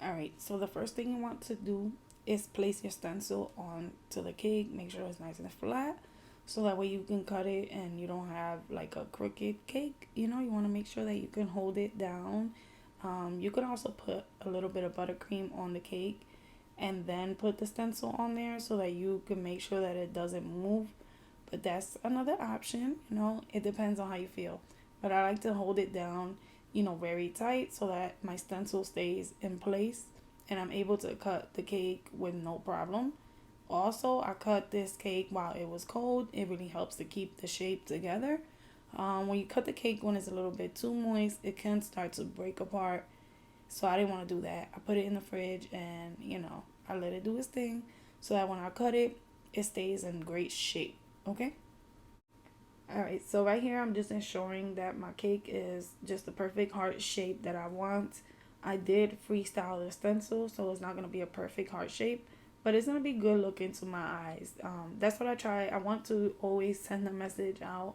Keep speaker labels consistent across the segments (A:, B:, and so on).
A: All right, so the first thing you want to do is place your stencil onto the cake. Make sure it's nice and flat so that way you can cut it and you don't have like a crooked cake. You want to make sure that you can hold it down. You could also put a little bit of buttercream on the cake and then put the stencil on there so that you can make sure that it doesn't move. But that's another option. It depends on how you feel. But I like to hold it down, very tight so that my stencil stays in place and I'm able to cut the cake with no problem. Also, I cut this cake while it was cold. It really helps to keep the shape together. When you cut the cake when it's a little bit too moist, it can start to break apart. So I didn't want to do that. I put it in the fridge and, I let it do its thing so that when I cut it, it stays in great shape. Okay? All right, so right here I'm just ensuring that my cake is just the perfect heart shape that I want. I did freestyle the stencil, so it's not going to be a perfect heart shape, but it's going to be good looking to my eyes. That's what I try. I want to always send the message out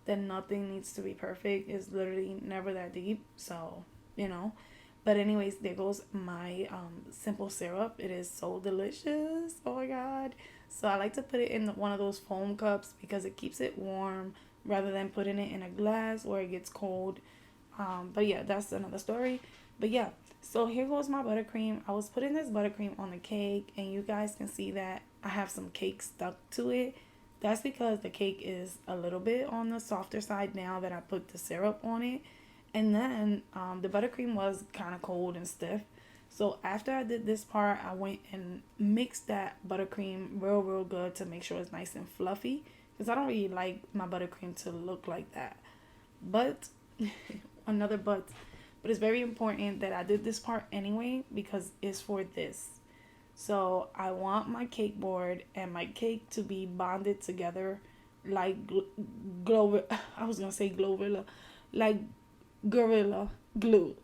A: that nothing needs to be perfect. It's literally never that deep, so, But anyways, there goes my simple syrup. It is so delicious. Oh my God. So I like to put it in one of those foam cups because it keeps it warm rather than putting it in a glass where it gets cold. But yeah, that's another story. But yeah, so here goes my buttercream. I was putting this buttercream on the cake and you guys can see that I have some cake stuck to it. That's because the cake is a little bit on the softer side now that I put the syrup on it. And then the buttercream was kind of cold and stiff. So after I did this part, I went and mixed that buttercream real good to make sure it's nice and fluffy. Because I don't really like my buttercream to look like that. But, another but it's very important that I did this part anyway because it's for this. So I want my cake board and my cake to be bonded together like I was going to say Glorilla. Like Gorilla Glue.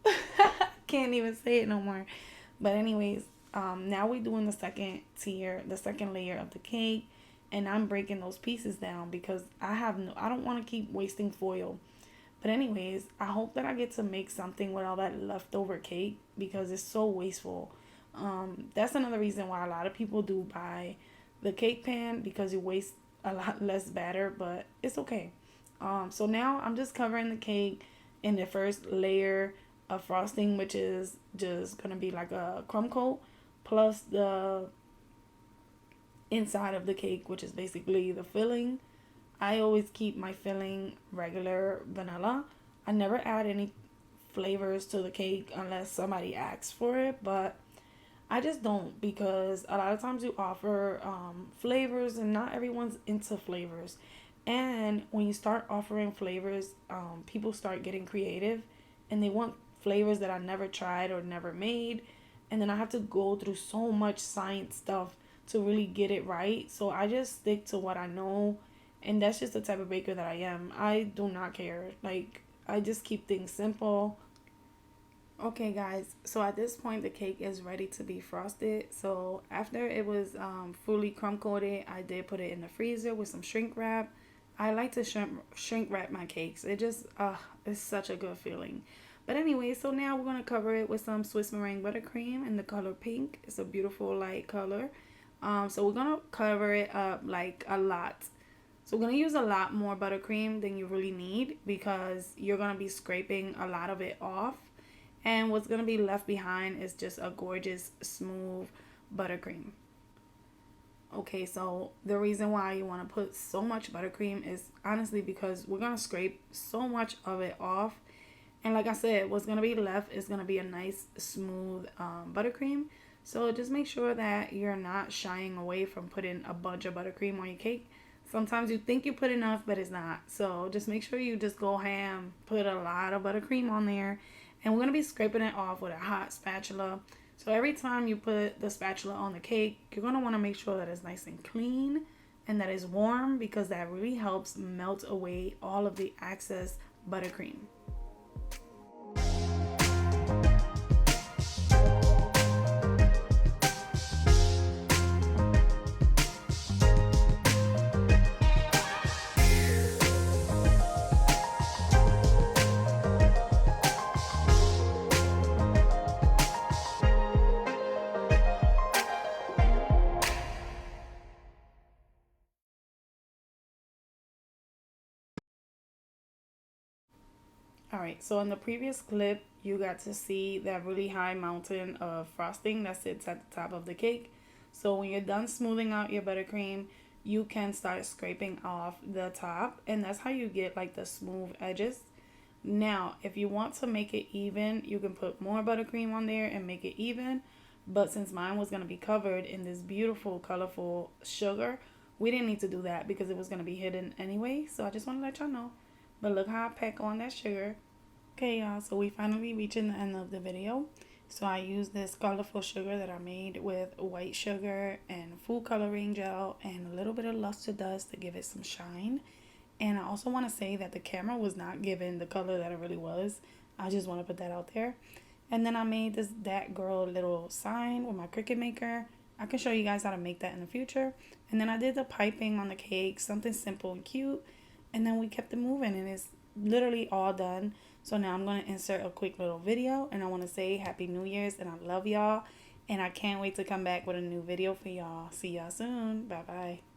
A: Can't even say it no more. But anyways, now we're doing the second layer of the cake, and I'm breaking those pieces down because I don't want to keep wasting foil. But anyways, I hope that I get to make something with all that leftover cake because it's so wasteful. That's another reason why a lot of people do buy the cake pan because you waste a lot less batter, but it's okay. So now I'm just covering the cake in the first layer of frosting, which is just going to be like a crumb coat, plus the inside of the cake, which is basically the filling. I always keep my filling regular vanilla. I never add any flavors to the cake unless somebody asks for it, but I just don't because a lot of times you offer flavors and not everyone's into flavors. And when you start offering flavors, people start getting creative and they want flavors that I never tried or never made. And then I have to go through so much science stuff to really get it right. So I just stick to what I know. And that's just the type of baker that I am. I do not care. Like, I just keep things simple. Okay, guys. So at this point, the cake is ready to be frosted. So after it was fully crumb coated, I did put it in the freezer with some shrink wrap. I like to shrink wrap my cakes. It just, it's such a good feeling. But anyway, so now we're going to cover it with some Swiss meringue buttercream in the color pink. It's a beautiful light color. So we're going to cover it up like a lot. So we're going to use a lot more buttercream than you really need because you're going to be scraping a lot of it off. And what's going to be left behind is just a gorgeous, smooth buttercream. Okay, so the reason why you want to put so much buttercream is honestly because we're going to scrape so much of it off. And like I said, what's going to be left is going to be a nice, smooth buttercream. So just make sure that you're not shying away from putting a bunch of buttercream on your cake. Sometimes you think you put enough, but it's not. So just make sure you just go ham, put a lot of buttercream on there. And we're going to be scraping it off with a hot spatula. So every time you put the spatula on the cake, you're going to want to make sure that it's nice and clean and that it's warm because that really helps melt away all of the excess buttercream. All right, so in the previous clip, you got to see that really high mountain of frosting that sits at the top of the cake. So when you're done smoothing out your buttercream, you can start scraping off the top, and that's how you get like the smooth edges. Now, if you want to make it even, you can put more buttercream on there and make it even. But since mine was going to be covered in this beautiful, colorful sugar, we didn't need to do that because it was going to be hidden anyway. So I just want to let y'all know. But look how I pack on that sugar. Okay, y'all, so we finally reaching the end of the video. So I used this colorful sugar that I made with white sugar and food coloring gel and a little bit of luster dust to give it some shine. And I also want to say that the camera was not giving the color that it really was. I just want to put that out there. And then I made this that girl little sign with my Cricut maker. I can show you guys how to make that in the future. And then I did the piping on the cake, something simple and cute. And then we kept it moving and it's literally all done. So now I'm going to insert a quick little video. And I want to say Happy New Year's and I love y'all. And I can't wait to come back with a new video for y'all. See y'all soon. Bye-bye.